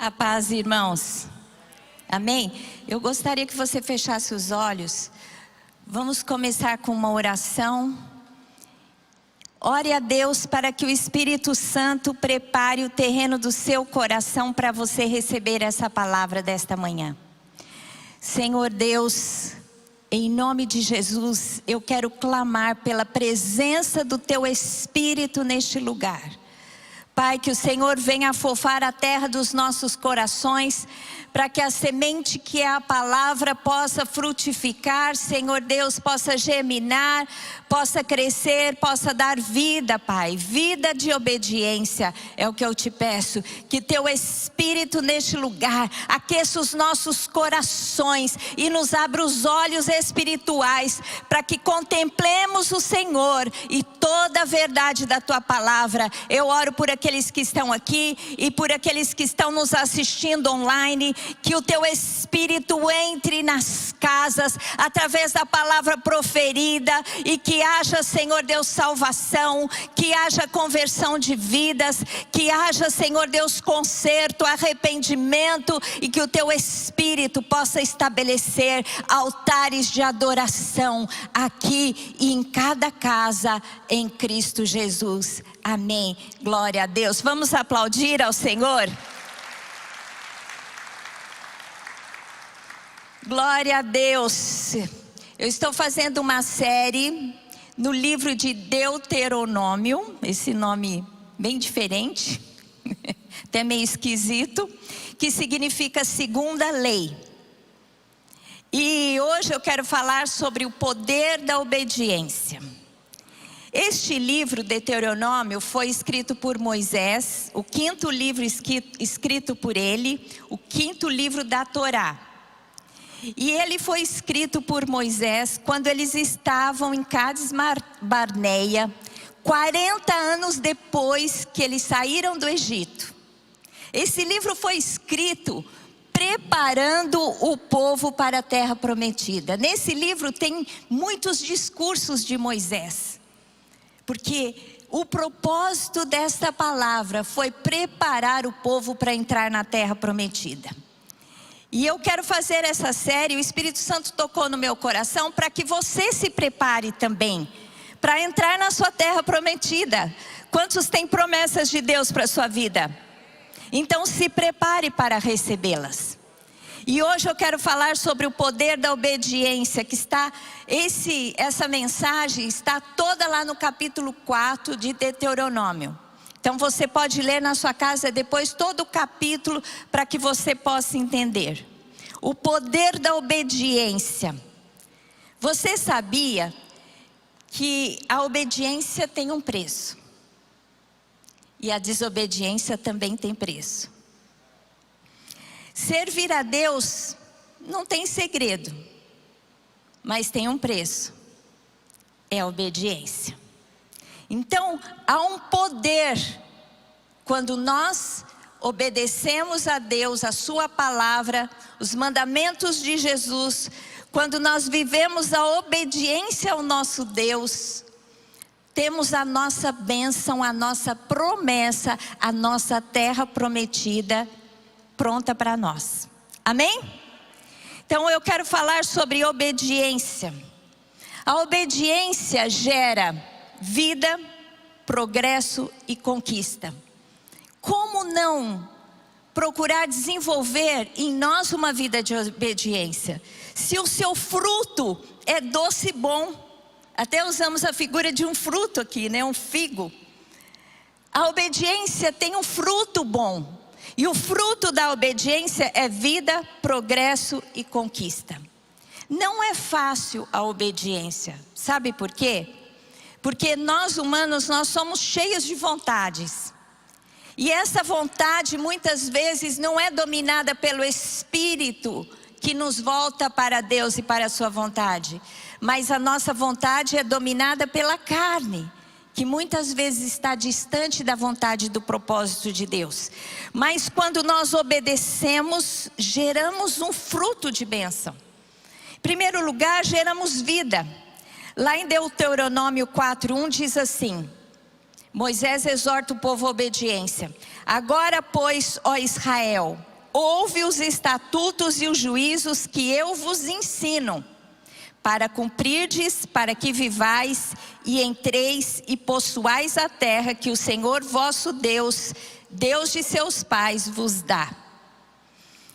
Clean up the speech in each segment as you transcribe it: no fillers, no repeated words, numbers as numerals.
A paz, irmãos. Amém? Eu gostaria que você fechasse os olhos. Vamos começar com uma oração. Ore a Deus para que o Espírito Santo prepare o terreno do seu coração para você receber essa palavra desta manhã. Senhor Deus, em nome de Jesus, eu quero clamar pela presença do Teu Espírito neste lugar. Pai, que o Senhor venha afofar a terra dos nossos corações, para que a semente que é a palavra possa frutificar, Senhor Deus, possa germinar, possa crescer, possa dar vida, Pai, vida de obediência, é o que eu te peço, que Teu Espírito neste lugar aqueça os nossos corações e nos abra os olhos espirituais, para que contemplemos o Senhor e toda a verdade da Tua palavra. Eu oro por aqueles que estão aqui e por aqueles que estão nos assistindo online, que o Teu Espírito entre nas casas, através da palavra proferida, e que haja, Senhor Deus, salvação, que haja conversão de vidas, que haja, Senhor Deus, conserto, arrependimento, e que o Teu Espírito possa estabelecer altares de adoração aqui e em cada casa, em Cristo Jesus. Amém. Glória a Deus. Vamos aplaudir ao Senhor. Glória a Deus. Eu estou fazendo uma série no livro de Deuteronômio, esse nome bem diferente, até meio esquisito, que significa segunda lei. E hoje eu quero falar sobre o poder da obediência. Este livro, Deuteronômio, foi escrito por Moisés, o quinto livro escrito por ele, o quinto livro da Torá. E ele foi escrito por Moisés quando eles estavam em Cádiz Barneia, 40 anos depois que eles saíram do Egito. Esse livro foi escrito preparando o povo para a terra prometida. Nesse livro tem muitos discursos de Moisés, porque o propósito desta palavra foi preparar o povo para entrar na terra prometida. E eu quero fazer essa série, o Espírito Santo tocou no meu coração para que você se prepare também para entrar na sua terra prometida. Quantos têm promessas de Deus para a sua vida? Então se prepare para recebê-las. E hoje eu quero falar sobre o poder da obediência, que está, essa mensagem está toda lá no capítulo 4 de Deuteronômio. Então você pode ler na sua casa depois todo o capítulo para que você possa entender. O poder da obediência. Você sabia que a obediência tem um preço? E a desobediência também tem preço. Servir a Deus não tem segredo, mas tem um preço. É a obediência. Então, há um poder quando nós obedecemos a Deus, a sua palavra, os mandamentos de Jesus, quando nós vivemos a obediência ao nosso Deus, temos a nossa bênção, a nossa promessa, a nossa terra prometida pronta para nós. Amém? Então eu quero falar sobre obediência. A obediência gera vida, progresso e conquista. Como não procurar desenvolver em nós uma vida de obediência? Se o seu fruto é doce e bom, até usamos a figura de um fruto aqui, né? Um figo. A obediência tem um fruto bom. E o fruto da obediência é vida, progresso e conquista. Não é fácil a obediência. Sabe por quê? Porque nós humanos, nós somos cheios de vontades. E essa vontade muitas vezes não é dominada pelo Espírito que nos volta para Deus e para a sua vontade. Mas a nossa vontade é dominada pela carne, que muitas vezes está distante da vontade do propósito de Deus. Mas quando nós obedecemos, geramos um fruto de bênção. Em primeiro lugar, geramos vida. Lá em Deuteronômio 4:1 diz assim: Moisés exorta o povo à obediência. Agora, pois, ó Israel, ouve os estatutos e os juízos que eu vos ensino, para cumprirdes, para que vivais e entreis e possuais a terra que o Senhor vosso Deus, Deus de seus pais, vos dá.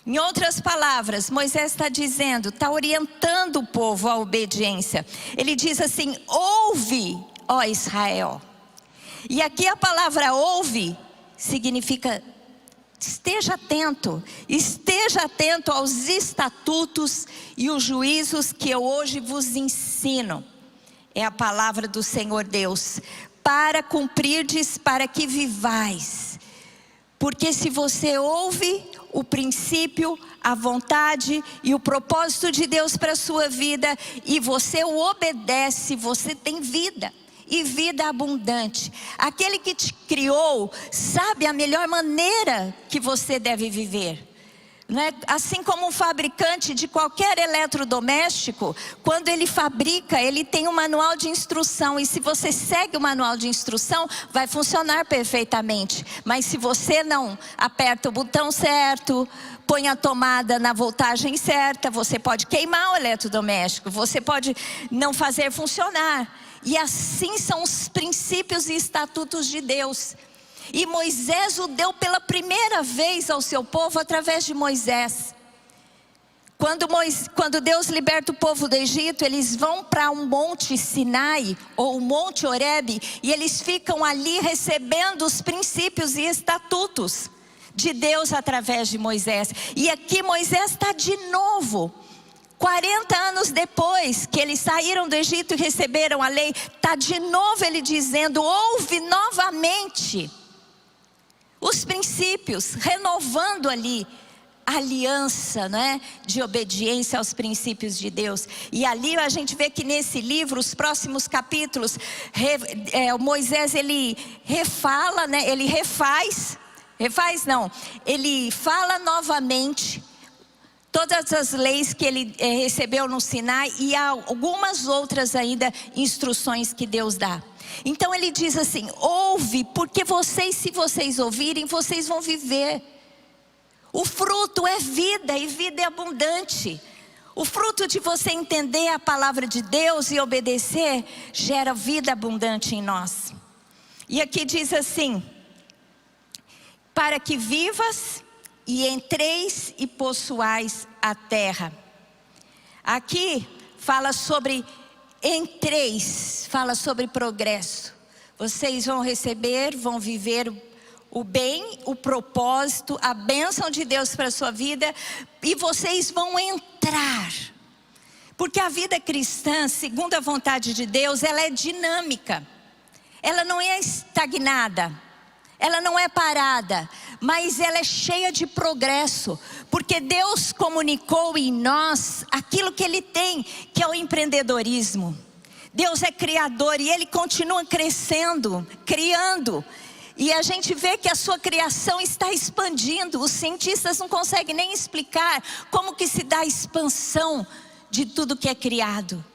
Em outras palavras, Moisés está dizendo, está orientando o povo à obediência. Ele diz assim: ouve, ó Israel. E aqui a palavra ouve significa esteja atento aos estatutos e os juízos que eu hoje vos ensino. É a palavra do Senhor Deus, para cumprirdes, para que vivais. Porque se você ouve o princípio, a vontade e o propósito de Deus para a sua vida, e você o obedece, você tem vida. E vida abundante. Aquele que te criou sabe a melhor maneira que você deve viver, não é? Assim como um fabricante de qualquer eletrodoméstico, quando ele fabrica, ele tem um manual de instrução. E se você segue o manual de instrução, vai funcionar perfeitamente. Mas se você não aperta o botão certo, põe a tomada na voltagem certa, você pode queimar o eletrodoméstico, você pode não fazer funcionar. E assim são os princípios e estatutos de Deus. E Moisés o deu pela primeira vez ao seu povo através de Moisés. Quando Deus liberta o povo do Egito, eles vão para um monte Sinai, ou o monte Horebe, e eles ficam ali recebendo os princípios e estatutos de Deus através de Moisés. E aqui Moisés está de novo. 40 anos depois que eles saíram do Egito e receberam a lei, está de novo ele dizendo, ouve novamente os princípios, renovando ali a aliança, né, de obediência aos princípios de Deus. E ali a gente vê que nesse livro, os próximos capítulos, Moisés ele refala, né, ele ele fala novamente todas as leis que ele recebeu no Sinai e há algumas outras ainda instruções que Deus dá. Então ele diz assim, ouve, porque se vocês ouvirem, vocês vão viver. O fruto é vida, e vida é abundante. O fruto de você entender a palavra de Deus e obedecer, gera vida abundante em nós. E aqui diz assim, para que vivas e entreis e possuais a terra. Aqui fala sobre entreis, fala sobre progresso. Vocês vão receber, vão viver o bem, o propósito, a bênção de Deus para a sua vida, e vocês vão entrar. Porque a vida cristã, segundo a vontade de Deus, ela é dinâmica. Ela não é estagnada. Ela não é parada, mas ela é cheia de progresso, porque Deus comunicou em nós aquilo que Ele tem, que é o empreendedorismo. Deus é criador e Ele continua crescendo, criando. E a gente vê que a sua criação está expandindo. Os cientistas não conseguem nem explicar como que se dá a expansão de tudo que é criado.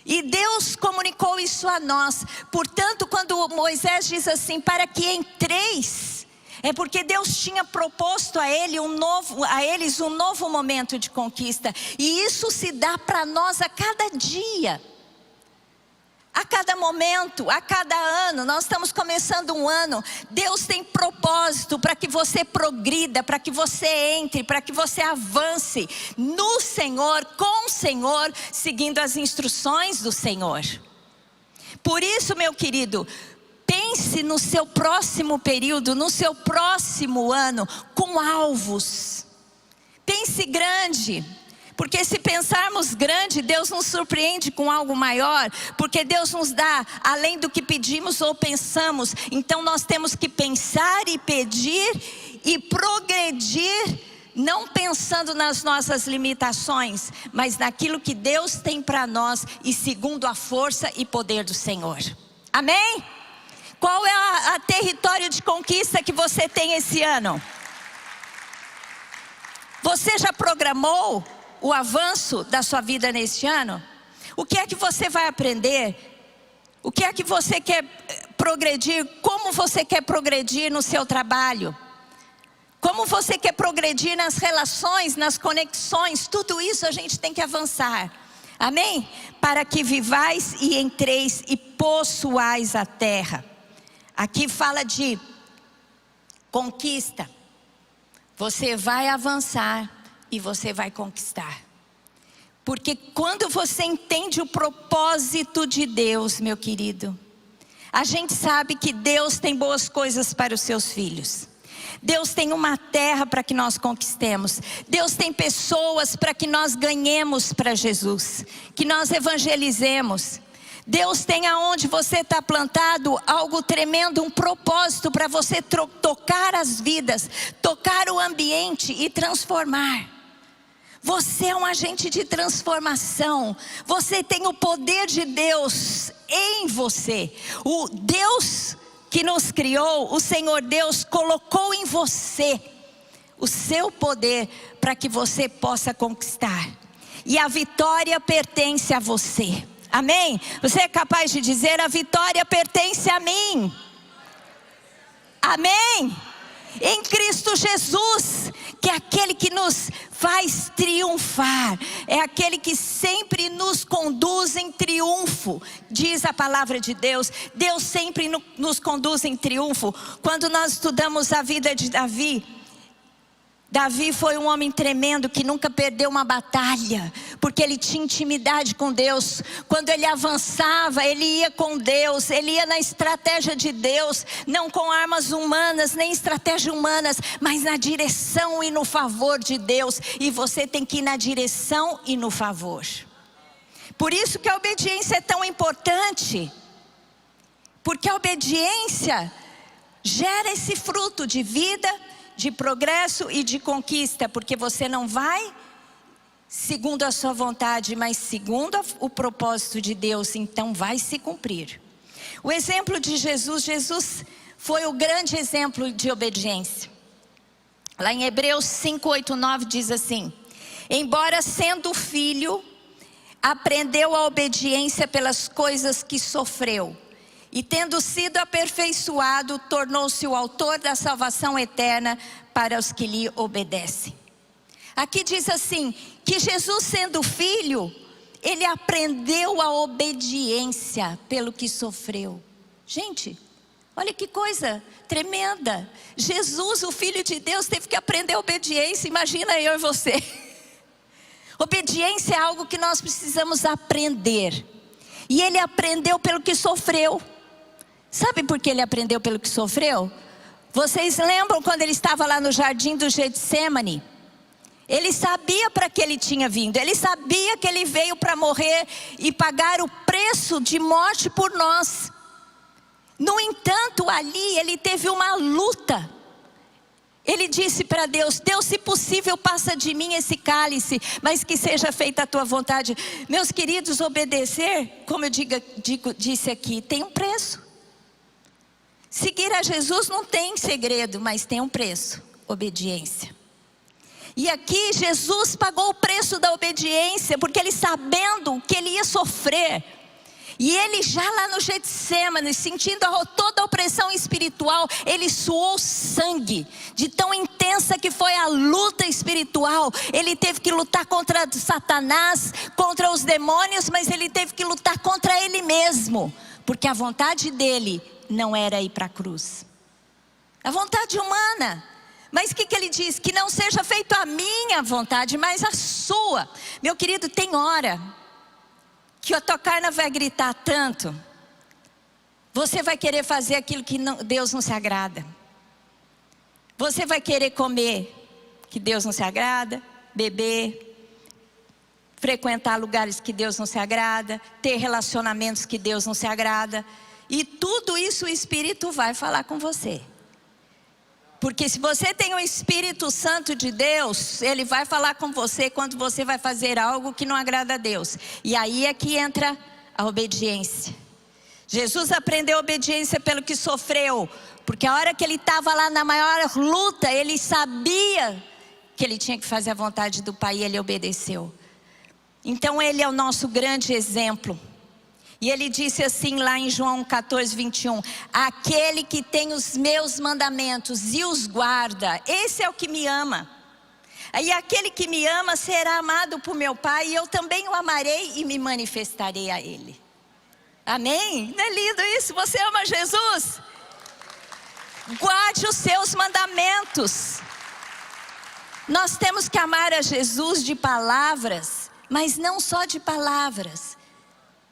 E Deus comunicou isso a nós. Portanto, quando Moisés diz assim, para que entreis, é porque Deus tinha proposto a eles um novo momento de conquista. E isso se dá para nós a cada dia. A cada momento, a cada ano, nós estamos começando um ano. Deus tem propósito para que você progrida, para que você entre, para que você avance no Senhor, com o Senhor, seguindo as instruções do Senhor. Por isso, meu querido, pense no seu próximo período, no seu próximo ano, com alvos. Pense grande. Porque se pensarmos grande, Deus nos surpreende com algo maior. Porque Deus nos dá além do que pedimos ou pensamos. Então nós temos que pensar e pedir e progredir, não pensando nas nossas limitações, mas naquilo que Deus tem para nós e segundo a força e poder do Senhor. Amém? Qual é a território de conquista que você tem esse ano? Você já programou o avanço da sua vida neste ano? O que é que você vai aprender? O que é que você quer progredir? Como você quer progredir no seu trabalho? Como você quer progredir nas relações, nas conexões, tudo isso a gente tem que avançar. Amém? Para que vivais e entreis e possuais a terra. Aqui fala de conquista. Você vai avançar e você vai conquistar. Porque quando você entende o propósito de Deus, meu querido, a gente sabe que Deus tem boas coisas para os seus filhos. Deus tem uma terra para que nós conquistemos. Deus tem pessoas para que nós ganhemos para Jesus, que nós evangelizemos. Deus tem aonde você está plantado algo tremendo, um propósito para você tocar as vidas, tocar o ambiente e transformar. Você é um agente de transformação. Você tem o poder de Deus em você. O Deus que nos criou, o Senhor Deus colocou em você o seu poder para que você possa conquistar. E a vitória pertence a você. Amém? Você é capaz de dizer: a vitória pertence a mim. Amém? Em Cristo Jesus, que é aquele que nos faz triunfar, é aquele que sempre nos conduz em triunfo. Diz a palavra de Deus, Deus sempre nos conduz em triunfo. Quando nós estudamos a vida de Davi, Davi foi um homem tremendo que nunca perdeu uma batalha, porque ele tinha intimidade com Deus. Quando ele avançava, ele ia com Deus, ele ia na estratégia de Deus, não com armas humanas, nem estratégias humanas, mas na direção e no favor de Deus. E você tem que ir na direção e no favor. Por isso que a obediência é tão importante, porque a obediência gera esse fruto de vida, de progresso e de conquista, porque você não vai segundo a sua vontade, mas segundo o propósito de Deus, então vai se cumprir. O exemplo de Jesus, Jesus foi o grande exemplo de obediência. Lá em Hebreus 5, 8, 9 diz assim: embora sendo filho, aprendeu a obediência pelas coisas que sofreu. E tendo sido aperfeiçoado, tornou-se o autor da salvação eterna para os que lhe obedecem. Aqui diz assim, que Jesus sendo filho, ele aprendeu a obediência pelo que sofreu. Gente, olha que coisa tremenda. Jesus, o Filho de Deus, teve que aprender a obediência. Imagina eu e você. Obediência é algo que nós precisamos aprender. E ele aprendeu pelo que sofreu. Sabe por que ele aprendeu pelo que sofreu? Vocês lembram quando ele estava lá no jardim do Getsemane? Ele sabia para que ele tinha vindo. Ele sabia que ele veio para morrer e pagar o preço de morte por nós. No entanto, ali ele teve uma luta. Ele disse para Deus: Deus, se possível, passa de mim esse cálice, mas que seja feita a tua vontade. Meus queridos, obedecer, como eu disse aqui, tem um preço. Seguir a Jesus não tem segredo, mas tem um preço: obediência. E aqui Jesus pagou o preço da obediência, porque ele, sabendo que ele ia sofrer, e ele já lá no Getsemane, sentindo toda a opressão espiritual, ele suou sangue, de tão intensa que foi a luta espiritual. Ele teve que lutar contra Satanás, contra os demônios, mas ele teve que lutar contra ele mesmo, porque a vontade dele não era ir para a cruz, a vontade humana. Mas o que ele diz? Que não seja feita a minha vontade, mas a sua. Meu querido, tem hora que a tua carne vai gritar tanto, você vai querer fazer aquilo que Deus não se agrada. Você vai querer comer que Deus não se agrada, beber, frequentar lugares que Deus não se agrada, ter relacionamentos que Deus não se agrada. E tudo isso o Espírito vai falar com você. Porque se você tem o Espírito Santo de Deus, ele vai falar com você quando você vai fazer algo que não agrada a Deus. E aí é que entra a obediência. Jesus aprendeu a obediência pelo que sofreu, porque a hora que ele estava lá na maior luta, ele sabia que ele tinha que fazer a vontade do Pai e ele obedeceu. Então ele é o nosso grande exemplo. E ele disse assim lá em João 14, 21. Aquele que tem os meus mandamentos e os guarda, esse é o que me ama. E aquele que me ama será amado por meu Pai, e eu também o amarei e me manifestarei a ele. Amém? Não é lindo isso? Você ama Jesus? Guarde os seus mandamentos. Nós temos que amar a Jesus de palavras, mas não só de palavras,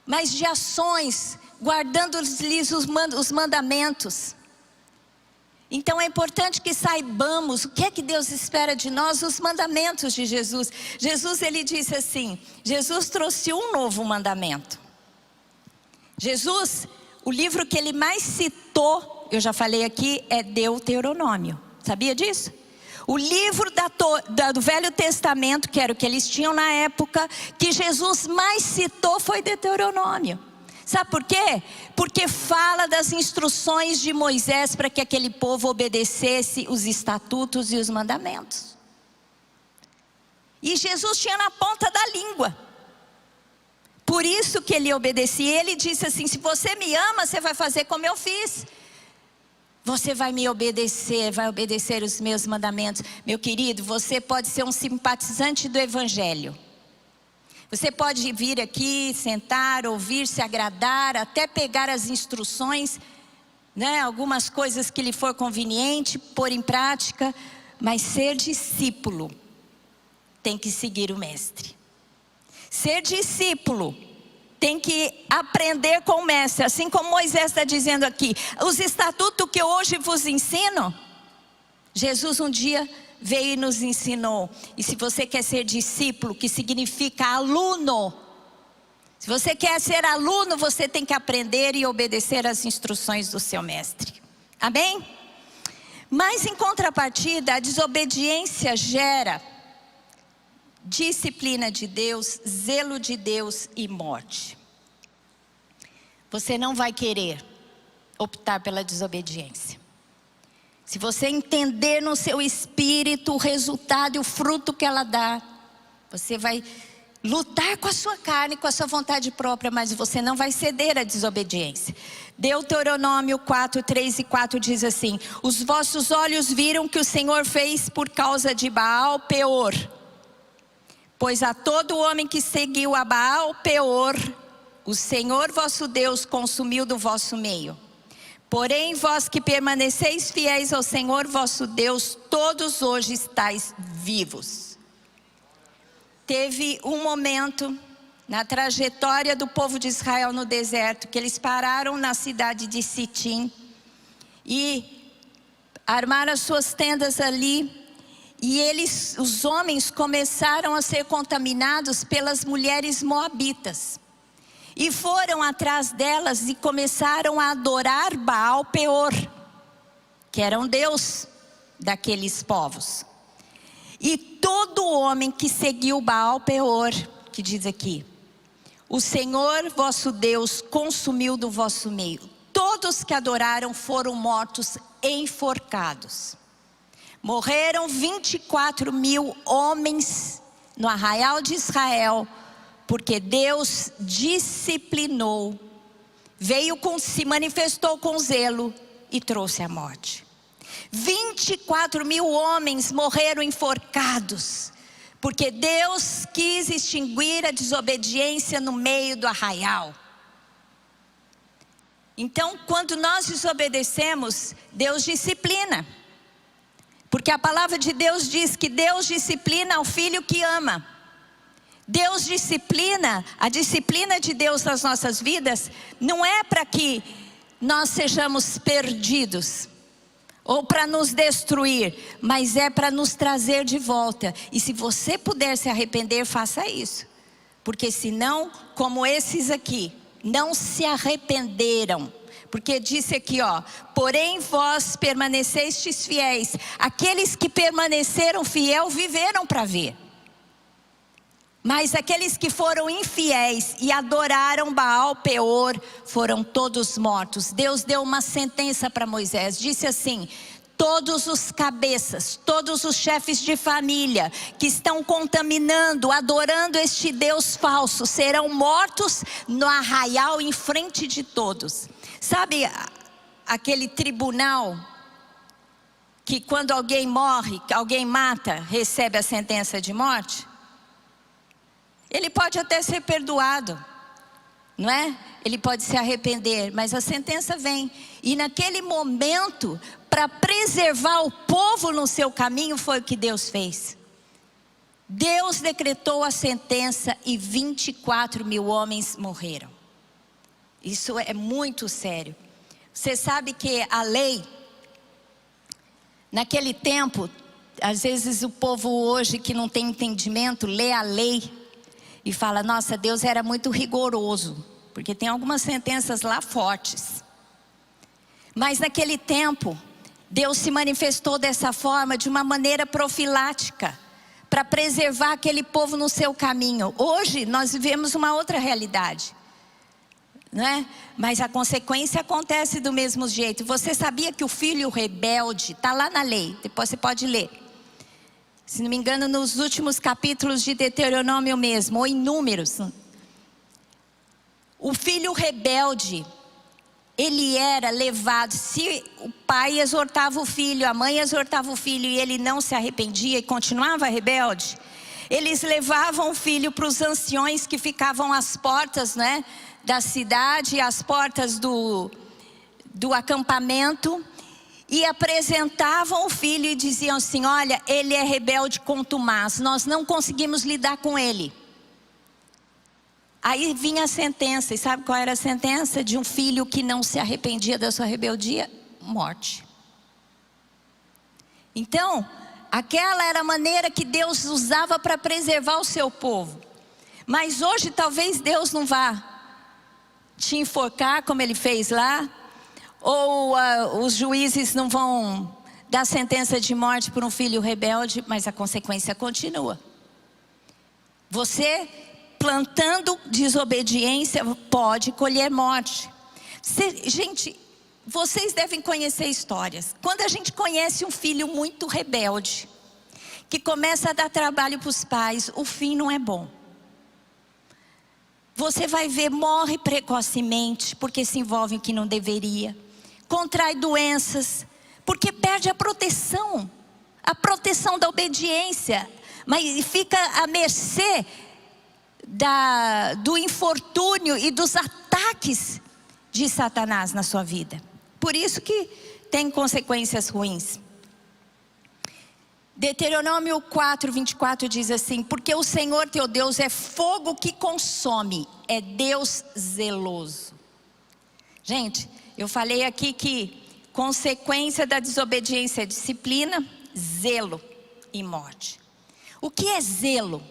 mas de ações, guardando-lhes os mandamentos. Então é importante que saibamos o que é que Deus espera de nós, os mandamentos de Jesus. Jesus, ele disse assim, Jesus trouxe um novo mandamento. Jesus, o livro que ele mais citou, eu já falei aqui, é Deuteronômio. Sabia disso? O livro do Velho Testamento, que era o que eles tinham na época, que Jesus mais citou foi Deuteronômio. Sabe por quê? Porque fala das instruções de Moisés para que aquele povo obedecesse os estatutos e os mandamentos. E Jesus tinha na ponta da língua. Por isso que ele obedecia. Ele disse assim, se você me ama, você vai fazer como eu fiz. Você vai me obedecer, vai obedecer os meus mandamentos. Meu querido, você pode ser um simpatizante do Evangelho. Você pode vir aqui, sentar, ouvir, se agradar, até pegar as instruções, né, algumas coisas que lhe for conveniente, pôr em prática. Mas ser discípulo tem que seguir o mestre. Ser discípulo tem que aprender com o mestre, assim como Moisés está dizendo aqui. Os estatutos que eu hoje vos ensino, Jesus um dia veio e nos ensinou. E se você quer ser discípulo, que significa aluno, se você quer ser aluno, você tem que aprender e obedecer às instruções do seu mestre. Amém? Mas em contrapartida, a desobediência gera disciplina de Deus, zelo de Deus e morte. Você não vai querer optar pela desobediência. Se você entender no seu espírito o resultado e o fruto que ela dá, você vai lutar com a sua carne, com a sua vontade própria, mas você não vai ceder à desobediência. Deuteronômio 4, 3 e 4 diz assim: os vossos olhos viram que o Senhor fez por causa de Baal Peor. Pois a todo homem que seguiu a Baal Peor, o Senhor vosso Deus consumiu do vosso meio. Porém, vós que permaneceis fiéis ao Senhor vosso Deus, todos hoje estáis vivos. Teve um momento na trajetória do povo de Israel no deserto, que eles pararam na cidade de Sitim e armaram as suas tendas ali. E os homens começaram a ser contaminados pelas mulheres moabitas. E foram atrás delas e começaram a adorar Baal Peor, que era um deus daqueles povos. E todo homem que seguiu Baal Peor, que diz aqui, o Senhor vosso Deus consumiu do vosso meio. Todos que adoraram foram mortos enforcados. Morreram 24 mil homens no arraial de Israel, porque Deus disciplinou, se manifestou com zelo e trouxe a morte. 24 mil homens morreram enforcados, porque Deus quis extinguir a desobediência no meio do arraial. Então, quando nós desobedecemos, Deus disciplina. Porque a palavra de Deus diz que Deus disciplina ao filho que ama. Deus disciplina, a disciplina de Deus nas nossas vidas não é para que nós sejamos perdidos ou para nos destruir, mas é para nos trazer de volta. E se você puder se arrepender, faça isso. Porque senão, como esses aqui, não se arrependeram. Porque disse aqui, ó, porém vós permanecestes fiéis. Aqueles que permaneceram fiel viveram para ver. Mas aqueles que foram infiéis e adoraram Baal Peor foram todos mortos. Deus deu uma sentença para Moisés, disse assim: todos os cabeças, todos os chefes de família que estão contaminando, adorando este Deus falso, serão mortos no arraial em frente de todos. Sabe aquele tribunal que quando alguém morre, alguém mata, recebe a sentença de morte? Ele pode até ser perdoado, não é? Ele pode se arrepender, mas a sentença vem. E naquele momento, para preservar o povo no seu caminho, foi o que Deus fez. Deus decretou a sentença e 24 mil homens morreram. Isso é muito sério. Você sabe que a lei, naquele tempo, às vezes o povo hoje que não tem entendimento, lê a lei e fala, nossa, Deus era muito rigoroso, porque tem algumas sentenças lá fortes. Mas naquele tempo, Deus se manifestou dessa forma, de uma maneira profilática, para preservar aquele povo no seu caminho. Hoje nós vivemos uma outra realidade, não é? Mas a consequência acontece do mesmo jeito. Você sabia que o filho rebelde, está lá na lei, depois você pode ler. Se não me engano, nos últimos capítulos de Deuteronômio mesmo, ou em Números. O filho rebelde, ele era levado, se o pai exortava o filho, a mãe exortava o filho e ele não se arrependia e continuava rebelde, eles levavam o filho para os anciões que ficavam às portas, né, da cidade, às portas do acampamento, e apresentavam o filho e diziam assim, olha, ele é rebelde contumaz, nós não conseguimos lidar com ele. Aí vinha a sentença, e sabe qual era a sentença? De um filho que não se arrependia da sua rebeldia? Morte. Então, aquela era a maneira que Deus usava para preservar o seu povo. Mas hoje talvez Deus não vá te enforcar como ele fez lá, ou os juízes não vão dar sentença de morte por um filho rebelde, mas a consequência continua. Você plantando desobediência pode colher morte. Gente, vocês devem conhecer histórias. Quando a gente conhece um filho muito rebelde, que começa a dar trabalho para os pais, o fim não é bom. Você vai ver, morre precocemente, porque se envolve em que não deveria. Contrai doenças, porque perde a proteção da obediência, mas fica à mercê do infortúnio e dos ataques de Satanás na sua vida. Por isso que tem consequências ruins. Deuteronômio 4:24 diz assim, porque o Senhor teu Deus é fogo que consome, é Deus zeloso. Gente, eu falei aqui que consequência da desobediência é disciplina, zelo e morte. O que é zelo?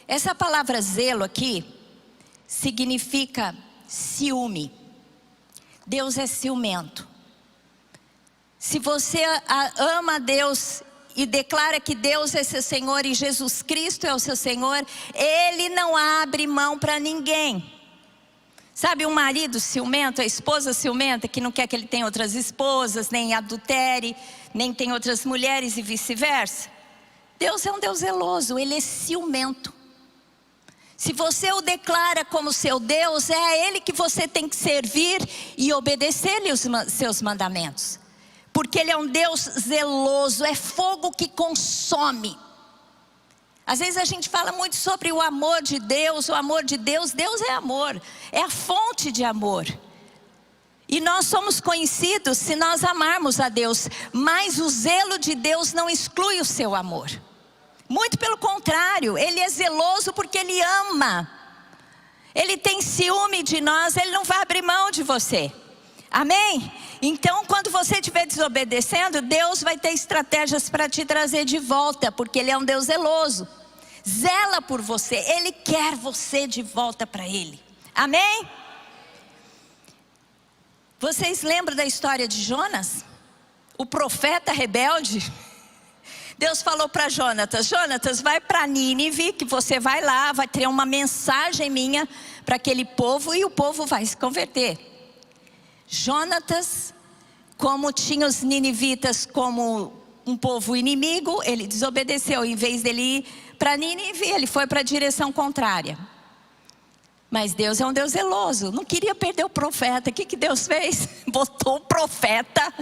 Essa palavra zelo aqui significa ciúme. Deus é ciumento. Se você ama a Deus e declara que Deus é seu Senhor e Jesus Cristo é o seu Senhor, Ele não abre mão para ninguém. Sabe um marido ciumento, a esposa ciumenta que não quer que ele tenha outras esposas, nem adultere, nem tenha outras mulheres e vice-versa? Deus é um Deus zeloso, Ele é ciumento. Se você o declara como seu Deus, é a Ele que você tem que servir e obedecer-lhe os seus mandamentos. Porque Ele é um Deus zeloso, é fogo que consome. Às vezes a gente fala muito sobre o amor de Deus, Deus é amor, é a fonte de amor. E nós somos conhecidos se nós amarmos a Deus, mas o zelo de Deus não exclui o seu amor. Muito pelo contrário, Ele é zeloso porque Ele ama. Ele tem ciúme de nós, Ele não vai abrir mão de você. Amém? Então quando você estiver desobedecendo, Deus vai ter estratégias para te trazer de volta, porque Ele é um Deus zeloso. Zela por você, Ele quer você de volta para Ele. Amém? Vocês lembram da história de Jonas? O profeta rebelde? Deus falou para Jonatas, Jonatas, vai para Nínive, que você vai lá, vai ter uma mensagem minha para aquele povo e o povo vai se converter. Jonatas como tinha os ninivitas como um povo inimigo, ele desobedeceu. Em vez dele ir para Nínive, ele foi para a direção contrária. Mas Deus é um Deus zeloso, não queria perder o profeta. O que Deus fez? Botou o profeta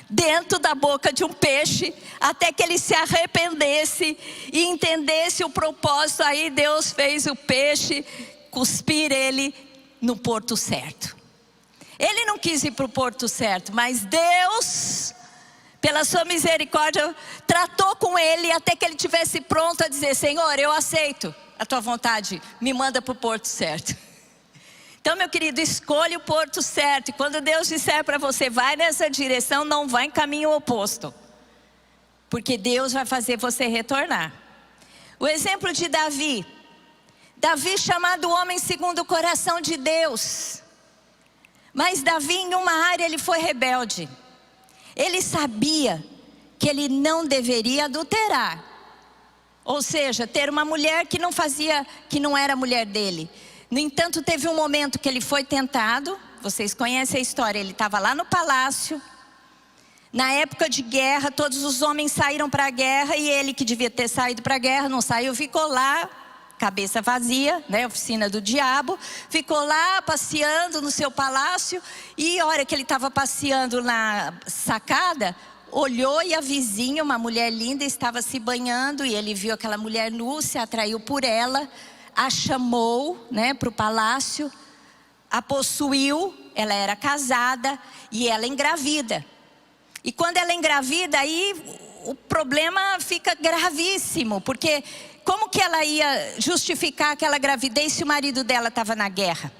dentro da boca de um peixe, até que ele se arrependesse e entendesse o propósito. Aí Deus fez o peixe cuspir ele no porto certo. Ele não quis ir para o porto certo, mas Deus, pela sua misericórdia, tratou com ele até que ele estivesse pronto a dizer: Senhor, eu aceito a tua vontade, me manda para o porto certo. Então, meu querido, escolha o porto certo. E quando Deus disser para você, vai nessa direção, não vá em caminho oposto, porque Deus vai fazer você retornar. O exemplo de Davi, chamado homem segundo o coração de Deus. Mas Davi, em uma área, ele foi rebelde. Ele sabia que ele não deveria adulterar, ou seja, ter uma mulher que não era mulher dele. No entanto, teve um momento que ele foi tentado. Vocês conhecem a história. Ele estava lá no palácio, na época de guerra, todos os homens saíram para a guerra, e ele, que devia ter saído para a guerra, não saiu, ficou lá, cabeça vazia, né, oficina do diabo. Ficou lá passeando no seu palácio, e a hora que ele estava passeando na sacada, olhou e a vizinha, uma mulher linda, estava se banhando, e ele viu aquela mulher nua, se atraiu por ela, a chamou, né, para o palácio, a possuiu. Ela era casada e ela engravida. E quando ela engravida, aí o problema fica gravíssimo, porque como que ela ia justificar aquela gravidez se o marido dela estava na guerra?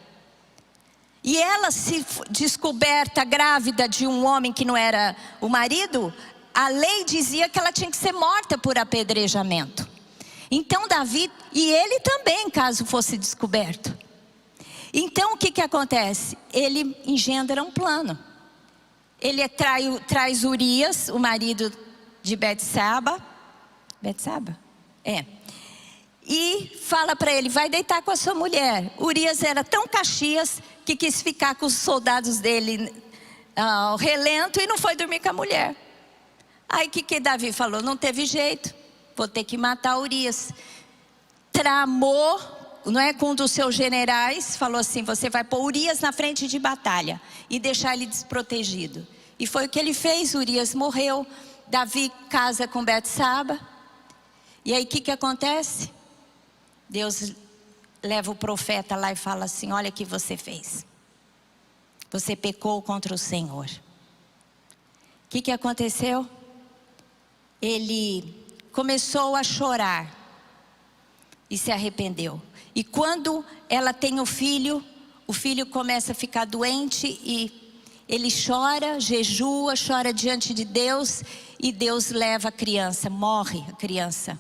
E ela, se descoberta grávida de um homem que não era o marido, a lei dizia que ela tinha que ser morta por apedrejamento. Então Davi, e ele também, caso fosse descoberto. Então o que acontece? Ele engendra um plano. Ele traz Urias, o marido de Betsaba. Betsaba? É. E fala para ele: vai deitar com a sua mulher. Urias era tão Caxias que quis ficar com os soldados dele ao relento e não foi dormir com a mulher. Aí o que Davi falou? Não teve jeito, vou ter que matar Urias. Tramou, não é, com um dos seus generais, falou assim: você vai pôr Urias na frente de batalha e deixar ele desprotegido. E foi o que ele fez. Urias morreu. Davi casa com Betsaba. E aí o que acontece? Deus leva o profeta lá e fala assim: olha o que você fez. Você pecou contra o Senhor. O que aconteceu? Ele começou a chorar e se arrependeu. E quando ela tem o filho começa a ficar doente e ele chora, jejua, chora diante de Deus, e Deus leva a criança, morre a criança.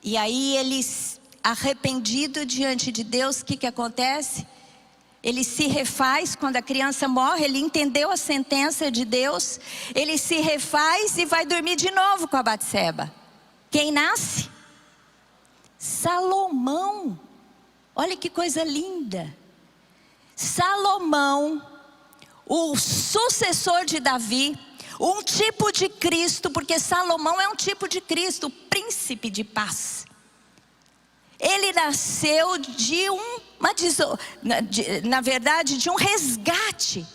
E aí ele, arrependido diante de Deus, o que acontece? Ele se refaz. Quando a criança morre, ele entendeu a sentença de Deus, ele se refaz e vai dormir de novo com a Batseba. Quem nasce? Salomão. Olha que coisa linda. Salomão, o sucessor de Davi, um tipo de Cristo, porque Salomão é um tipo de Cristo, o príncipe de paz. Ele nasceu de de um resgate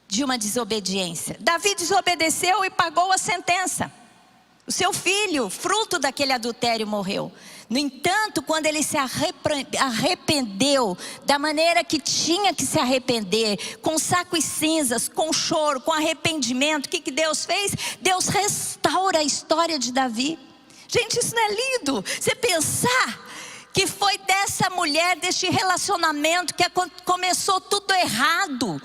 de uma desobediência. Davi desobedeceu e pagou a sentença. O seu filho, fruto daquele adultério, morreu. No entanto, quando ele se arrependeu da maneira que tinha que se arrepender, com saco e cinzas, com choro, com arrependimento, o que Deus fez? Deus restaura a história de Davi. Gente, isso não é lindo? Você pensar que foi dessa mulher, deste relacionamento, que começou tudo errado.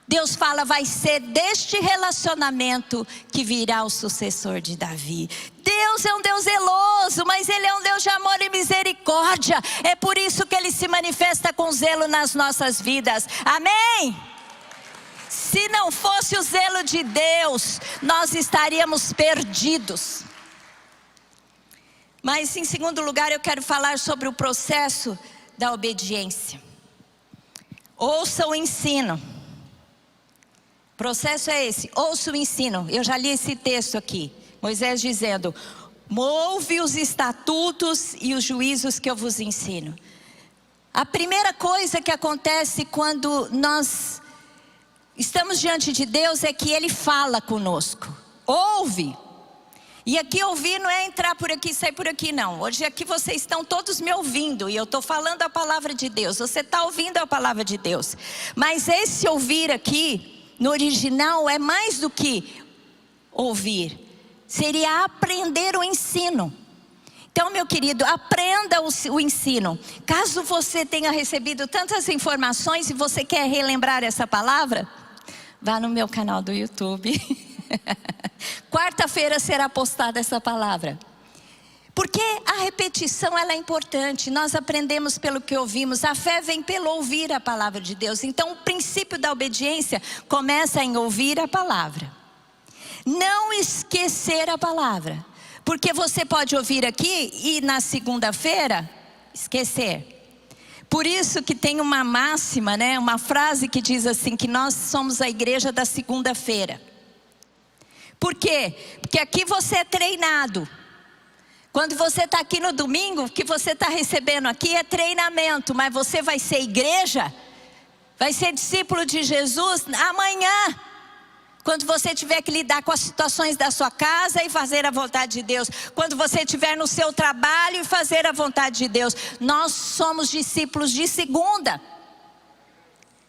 Deus fala: vai ser deste relacionamento que virá o sucessor de Davi. Deus é um Deus zeloso, mas Ele é um Deus de amor e misericórdia. É por isso que Ele se manifesta com zelo nas nossas vidas. Amém? Se não fosse o zelo de Deus, nós estaríamos perdidos. Mas em segundo lugar, eu quero falar sobre o processo da obediência. Ouça o ensino. processo é esse, ouça o ensino. Eu já li esse texto aqui, Moisés dizendo: ouve os estatutos e os juízos que eu vos ensino. A primeira coisa que acontece quando nós estamos diante de Deus é que Ele fala conosco. Ouve. E aqui ouvir não é entrar por aqui e sair por aqui, não. Hoje aqui vocês estão todos me ouvindo e eu estou falando a palavra de Deus. Você está ouvindo a palavra de Deus. Mas esse ouvir aqui, no original, é mais do que ouvir. Seria aprender o ensino. Então, meu querido, aprenda o ensino. Caso você tenha recebido tantas informações e você quer relembrar essa palavra, vá no meu canal do YouTube. Quarta-feira será postada essa palavra. Porque a repetição ela é importante. Nós aprendemos pelo que ouvimos. A fé vem pelo ouvir a palavra de Deus. Então, o princípio da obediência começa em ouvir a palavra. Não esquecer a palavra. Porque você pode ouvir aqui e na segunda-feira esquecer. Por isso que tem uma máxima, né? Uma frase que diz assim, que nós somos a igreja da segunda-feira. Por quê? Porque aqui você é treinado. Quando você está aqui no domingo, o que você está recebendo aqui é treinamento. Mas você vai ser igreja, vai ser discípulo de Jesus amanhã. Quando você tiver que lidar com as situações da sua casa e fazer a vontade de Deus. Quando você estiver no seu trabalho e fazer a vontade de Deus. Nós somos discípulos de segunda.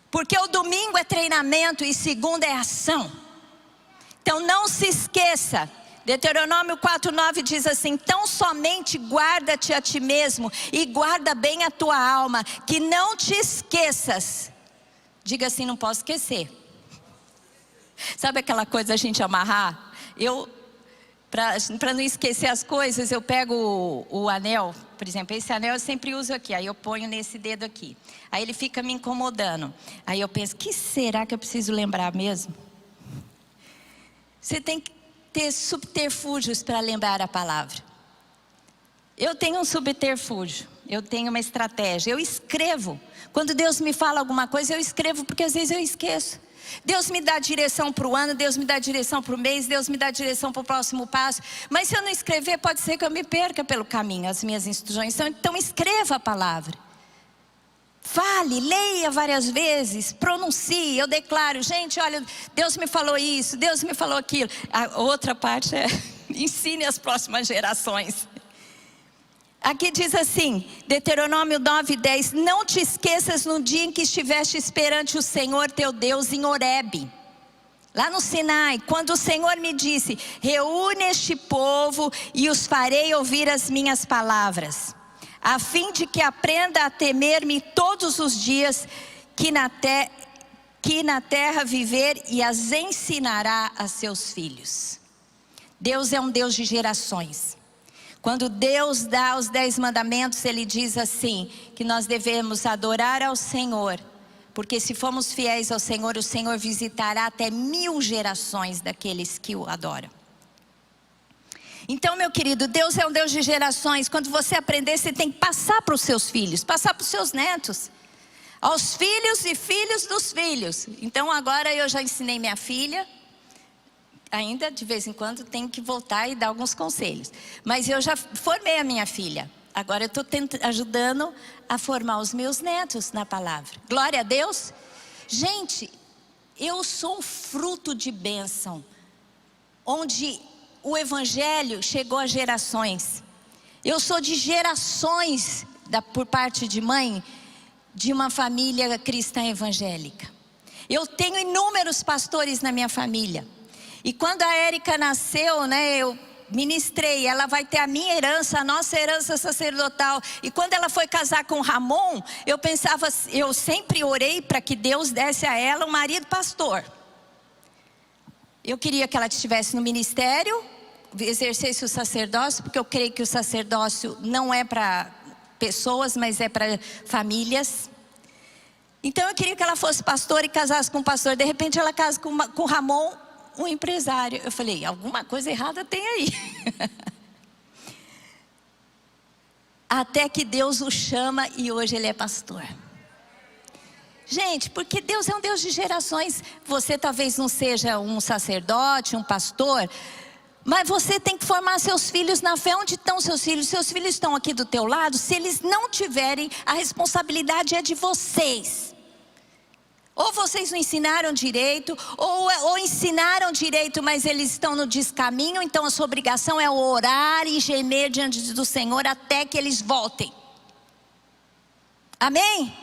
Porque o domingo é treinamento e segunda é ação. Então não se esqueça. Deuteronômio 4:9 diz assim: então somente guarda-te a ti mesmo e guarda bem a tua alma, que não te esqueças. Diga assim: não posso esquecer. Sabe aquela coisa a gente amarrar? Para não esquecer as coisas, eu pego o anel, por exemplo, esse anel eu sempre uso aqui, aí eu ponho nesse dedo aqui. Aí ele fica me incomodando. Aí eu penso, que será que eu preciso lembrar mesmo? Você tem que ter subterfúgios para lembrar a palavra. Eu tenho um subterfúgio, eu tenho uma estratégia, eu escrevo. Quando Deus me fala alguma coisa, eu escrevo, porque às vezes eu esqueço. Deus me dá direção para o ano, Deus me dá direção para o mês, Deus me dá direção para o próximo passo. Mas se eu não escrever, pode ser que eu me perca pelo caminho, as minhas instruções. Então escreva a palavra. Fale, leia várias vezes, pronuncie, eu declaro, gente, olha, Deus me falou isso, Deus me falou aquilo. A outra parte é, ensine as próximas gerações. Aqui diz assim, Deuteronômio 9:10, não te esqueças no dia em que estiveste perante o Senhor teu Deus em Horebe, lá no Sinai, quando o Senhor me disse, reúne este povo e os farei ouvir as minhas palavras, a fim de que aprenda a temer-me todos os dias que na terra viver, e as ensinará a seus filhos. Deus é um Deus de gerações. Quando Deus dá os 10 mandamentos, Ele diz assim, que nós devemos adorar ao Senhor, porque se formos fiéis ao Senhor, o Senhor visitará até 1000 gerações daqueles que o adoram. Então, meu querido, Deus é um Deus de gerações. Quando você aprender, você tem que passar para os seus filhos, passar para os seus netos, aos filhos e filhos dos filhos. Então agora eu já ensinei minha filha. Ainda de vez em quando tenho que voltar e dar alguns conselhos. Mas eu já formei a minha filha. Agora eu estou ajudando a formar os meus netos na palavra. Glória a Deus. Gente, eu sou um fruto de bênção. Onde o evangelho chegou a gerações. Eu sou de gerações, por parte de mãe, de uma família cristã evangélica. Eu tenho inúmeros pastores na minha família. E quando a Érica nasceu, né, eu ministrei, ela vai ter a minha herança, a nossa herança sacerdotal. E quando ela foi casar com Ramon, eu pensava, eu sempre orei para que Deus desse a ela um marido pastor. Eu queria que ela estivesse no ministério, exercesse o sacerdócio, porque eu creio que o sacerdócio não é para pessoas, mas é para famílias. Então eu queria que ela fosse pastora e casasse com um pastor. De repente ela casa com Ramon, um empresário. Eu falei, alguma coisa errada tem aí. Até que Deus o chama e hoje ele é pastor. Gente, porque Deus é um Deus de gerações. Você talvez não seja um sacerdote, um pastor, mas você tem que formar seus filhos na fé. Onde estão seus filhos? Seus filhos estão aqui do teu lado. Se eles não tiverem, a responsabilidade é de vocês. Ou vocês não ensinaram direito, ou ensinaram direito, mas eles estão no descaminho. Então a sua obrigação é orar e gemer diante do Senhor até que eles voltem. Amém?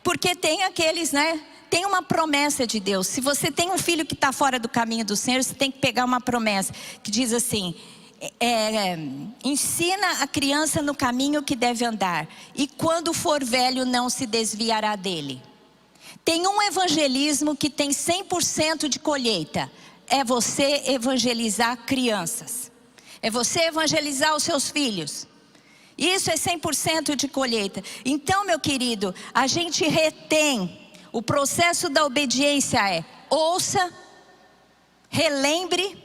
Porque tem aqueles, né? Tem uma promessa de Deus. Se você tem um filho que está fora do caminho do Senhor, você tem que pegar uma promessa que diz assim: ensina a criança no caminho que deve andar, e quando for velho não se desviará dele. Tem um evangelismo que tem 100% de colheita. É você evangelizar crianças. É você evangelizar os seus filhos. Isso é 100% de colheita. Então, meu querido, a gente retém. O processo da obediência é: ouça, relembre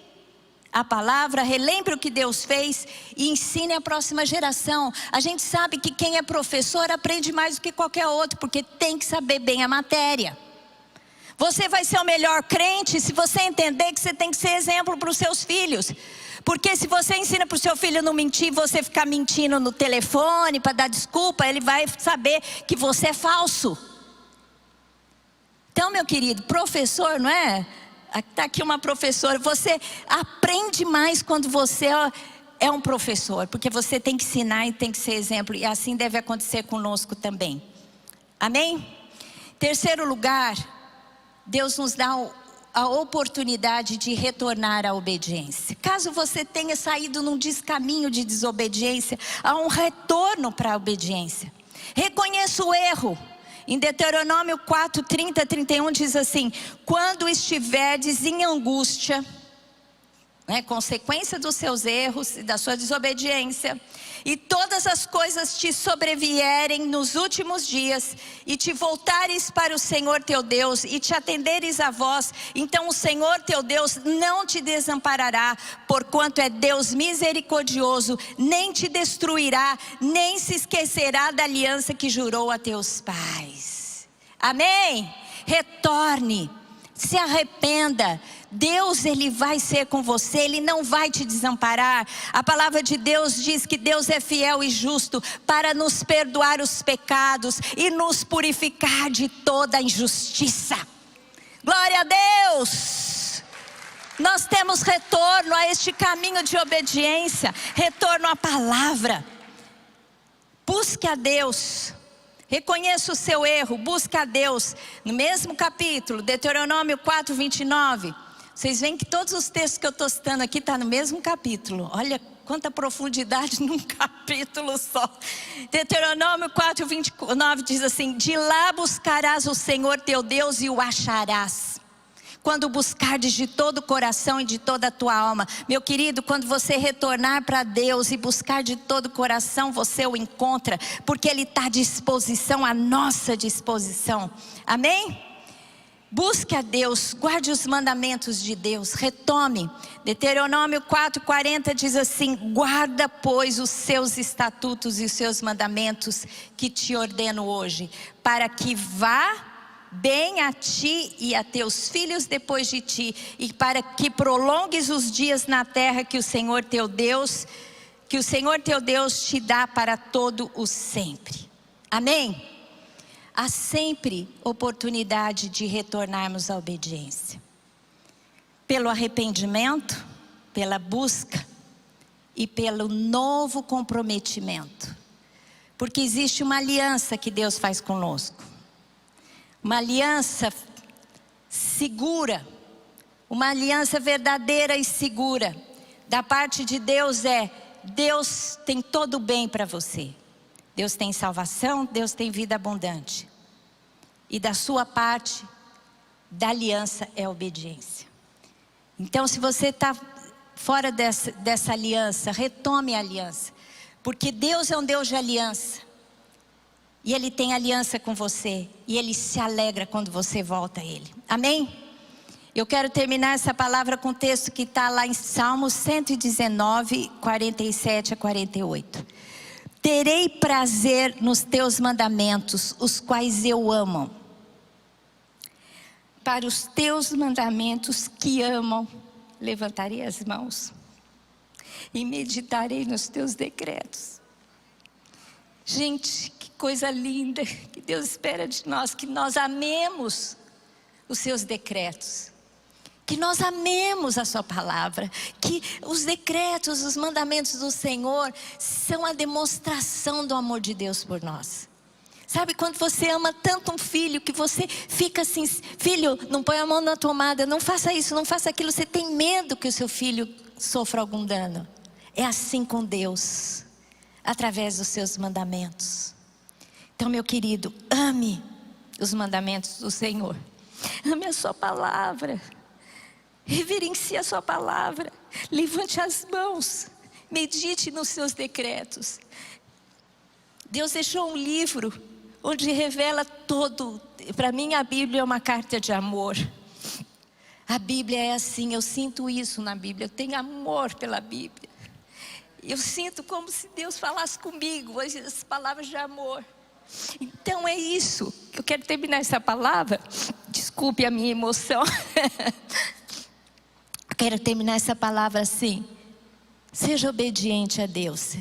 a palavra, relembre o que Deus fez e ensine a próxima geração. A gente sabe que quem é professor aprende mais do que qualquer outro, porque tem que saber bem a matéria. Você vai ser o melhor crente se você entender que você tem que ser exemplo para os seus filhos. Porque se você ensina para o seu filho não mentir, você ficar mentindo no telefone para dar desculpa, ele vai saber que você é falso. Então, meu querido, professor, não é? Está aqui uma professora. Você aprende mais quando você é um professor, porque você tem que ensinar e tem que ser exemplo. E assim deve acontecer conosco também. Amém? Terceiro lugar, Deus nos dá a oportunidade de retornar à obediência. Caso você tenha saído num descaminho de desobediência, há um retorno para a obediência. Reconheça o erro. Em Deuteronômio 4, 30, 31 diz assim: quando estiverdes em angústia, consequência dos seus erros e da sua desobediência, e todas as coisas te sobrevierem nos últimos dias, e te voltares para o Senhor teu Deus, e te atenderes a voz, então o Senhor teu Deus não te desamparará, porquanto é Deus misericordioso, nem te destruirá, nem se esquecerá da aliança que jurou a teus pais. Amém? Retorne, se arrependa. Deus, Ele vai ser com você, Ele não vai te desamparar. A palavra de Deus diz que Deus é fiel e justo para nos perdoar os pecados e nos purificar de toda injustiça. Glória a Deus! Nós temos retorno a este caminho de obediência, retorno à palavra. Busque a Deus. Reconheça o seu erro, busca a Deus. No mesmo capítulo, Deuteronômio 4, 29. Vocês veem que todos os textos que eu estou citando aqui estão no mesmo capítulo. Olha quanta profundidade num capítulo só. Deuteronômio 4, 29 diz assim: de lá buscarás o Senhor teu Deus e o acharás, quando buscardes de todo o coração e de toda a tua alma. Meu querido, quando você retornar para Deus e buscar de todo o coração, você o encontra, porque Ele está à disposição, à nossa disposição. Amém? Busque a Deus, guarde os mandamentos de Deus, retome. Deuteronômio 4:40 diz assim: guarda pois os seus estatutos e os seus mandamentos que te ordeno hoje, para que vá bem a ti e a teus filhos depois de ti, e para que prolongues os dias na terra que o Senhor teu Deus te dá para todo o sempre. Amém? Há sempre oportunidade de retornarmos à obediência. Pelo arrependimento, pela busca e pelo novo comprometimento. Porque existe uma aliança que Deus faz conosco. Uma aliança segura, uma aliança verdadeira e segura. Da parte de Deus Deus tem todo o bem para você. Deus tem salvação, Deus tem vida abundante. E da sua parte, da aliança é a obediência. Então, se você está fora dessa aliança, retome a aliança. Porque Deus é um Deus de aliança. E Ele tem aliança com você. E Ele se alegra quando você volta a Ele. Amém? Eu quero terminar essa palavra com o texto que está lá em Salmos 119, 47 a 48. Terei prazer nos teus mandamentos, os quais eu amo. para os teus mandamentos que amam. Levantarei as mãos e meditarei nos teus decretos. Gente, que coisa linda que Deus espera de nós, que nós amemos os seus decretos, que nós amemos a sua palavra, que os decretos, os mandamentos do Senhor são a demonstração do amor de Deus por nós. Sabe quando você ama tanto um filho que você fica assim: filho, não põe a mão na tomada, não faça isso, não faça aquilo. Você tem medo que o seu filho sofra algum dano. É assim com Deus, através dos seus mandamentos. Então, meu querido, ame os mandamentos do Senhor. Ame a sua palavra. Reverencie a sua palavra. Levante as mãos. Medite nos seus decretos. Deus deixou um livro onde revela todo. Para mim a Bíblia é uma carta de amor. A Bíblia é assim, eu sinto isso na Bíblia. Eu tenho amor pela Bíblia. Eu sinto como se Deus falasse comigo as palavras de amor. Então é isso. Eu quero terminar essa palavra. Desculpe a minha emoção. Eu quero terminar essa palavra assim: seja obediente a Deus,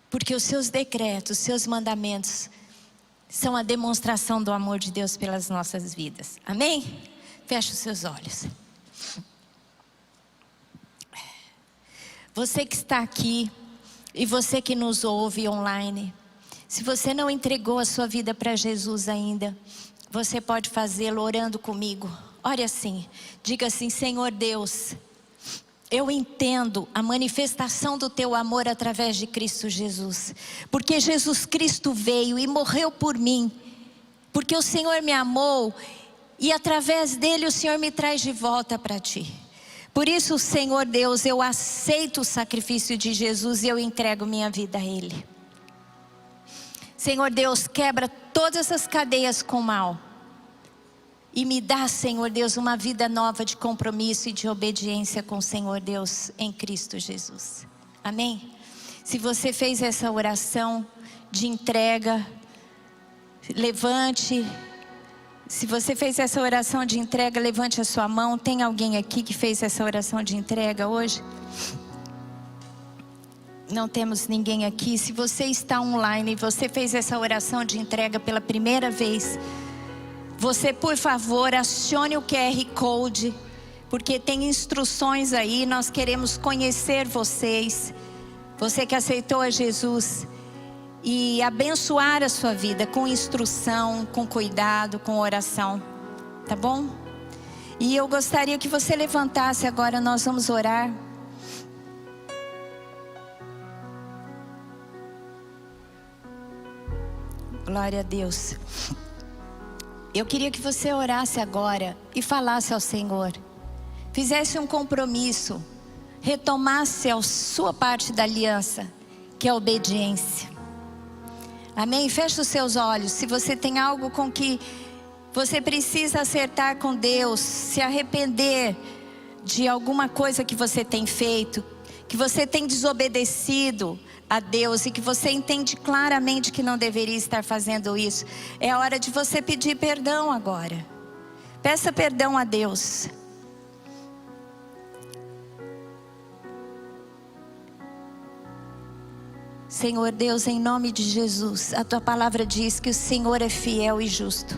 porque os seus decretos, os seus mandamentos são a demonstração do amor de Deus pelas nossas vidas. Amém? Feche os seus olhos. Você que está aqui e você que nos ouve online, se você não entregou a sua vida para Jesus ainda, você pode fazê-lo orando comigo. Ore assim, diga assim: Senhor Deus, eu entendo a manifestação do teu amor através de Cristo Jesus, porque Jesus Cristo veio e morreu por mim, porque o Senhor me amou e através dele o Senhor me traz de volta para ti. Por isso, Senhor Deus, eu aceito o sacrifício de Jesus e eu entrego minha vida a Ele. Senhor Deus, quebra todas as cadeias com o mal e me dá, Senhor Deus, uma vida nova de compromisso e de obediência com o Senhor Deus em Cristo Jesus. Amém? Se você fez essa oração de entrega, levante. Se você fez essa oração de entrega, levante a sua mão. Tem alguém aqui que fez essa oração de entrega hoje? Não temos ninguém aqui. Se você está online e você fez essa oração de entrega pela primeira vez, você, por favor, acione o QR Code, porque tem instruções aí. Nós queremos conhecer vocês. Você que aceitou a Jesus e abençoar a sua vida com instrução, com cuidado, com oração, tá bom? E eu gostaria que você levantasse agora, nós vamos orar. Glória a Deus. Eu queria que você orasse agora e falasse ao Senhor, fizesse um compromisso, retomasse a sua parte da aliança, que é a obediência. Amém? Feche os seus olhos. Se você tem algo com que você precisa acertar com Deus, se arrepender de alguma coisa que você tem feito, que você tem desobedecido a Deus e que você entende claramente que não deveria estar fazendo isso, é a hora de você pedir perdão agora. Peça perdão a Deus. Senhor Deus, em nome de Jesus, a tua palavra diz que o Senhor é fiel e justo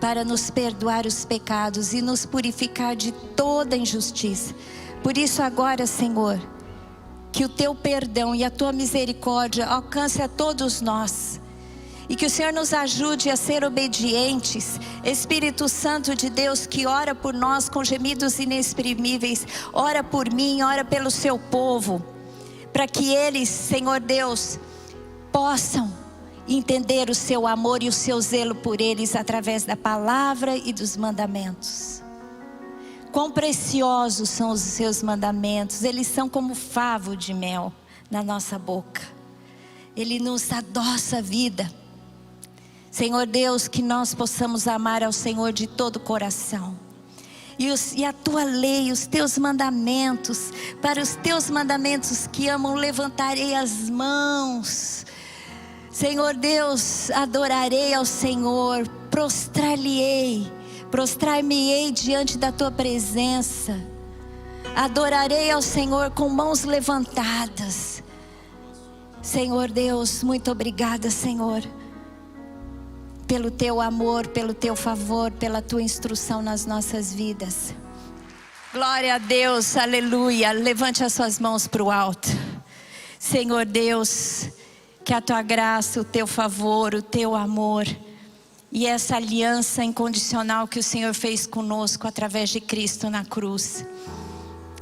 para nos perdoar os pecados e nos purificar de toda injustiça. Por isso agora, Senhor, que o teu perdão e a tua misericórdia alcance a todos nós. E que o Senhor nos ajude a ser obedientes. Espírito Santo de Deus, que ora por nós com gemidos inexprimíveis, ora por mim, ora pelo seu povo, para que eles, Senhor Deus, possam entender o seu amor e o seu zelo por eles através da palavra e dos mandamentos. Quão preciosos são os seus mandamentos, eles são como favo de mel na nossa boca. Ele nos adoça a vida. Senhor Deus, que nós possamos amar ao Senhor de todo o coração. E a tua lei, os teus mandamentos, para os teus mandamentos que amam, levantarei as mãos. Senhor Deus, adorarei ao Senhor, prostrar-lhe-ei Prostrar-me-ei diante da tua presença. Adorarei ao Senhor com mãos levantadas. Senhor Deus, muito obrigada, Senhor, pelo teu amor, pelo teu favor, pela tua instrução nas nossas vidas. Glória a Deus, aleluia. Levante as suas mãos para o alto. Senhor Deus, que a tua graça, o teu favor, o teu amor e essa aliança incondicional que o Senhor fez conosco através de Cristo na cruz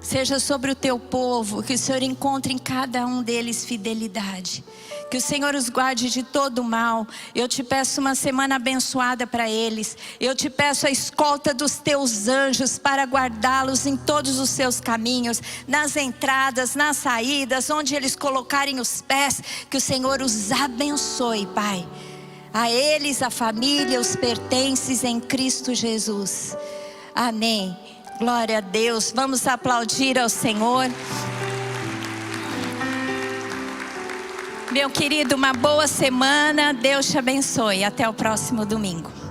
seja sobre o teu povo, que o Senhor encontre em cada um deles fidelidade, que o Senhor os guarde de todo mal. Eu te peço uma semana abençoada para eles. Eu te peço a escolta dos teus anjos para guardá-los em todos os seus caminhos, nas entradas, nas saídas, onde eles colocarem os pés. Que o Senhor os abençoe, Pai, a eles, a família, os pertences em Cristo Jesus. Amém. Glória a Deus. Vamos aplaudir ao Senhor. Meu querido, uma boa semana. Deus te abençoe. Até o próximo domingo.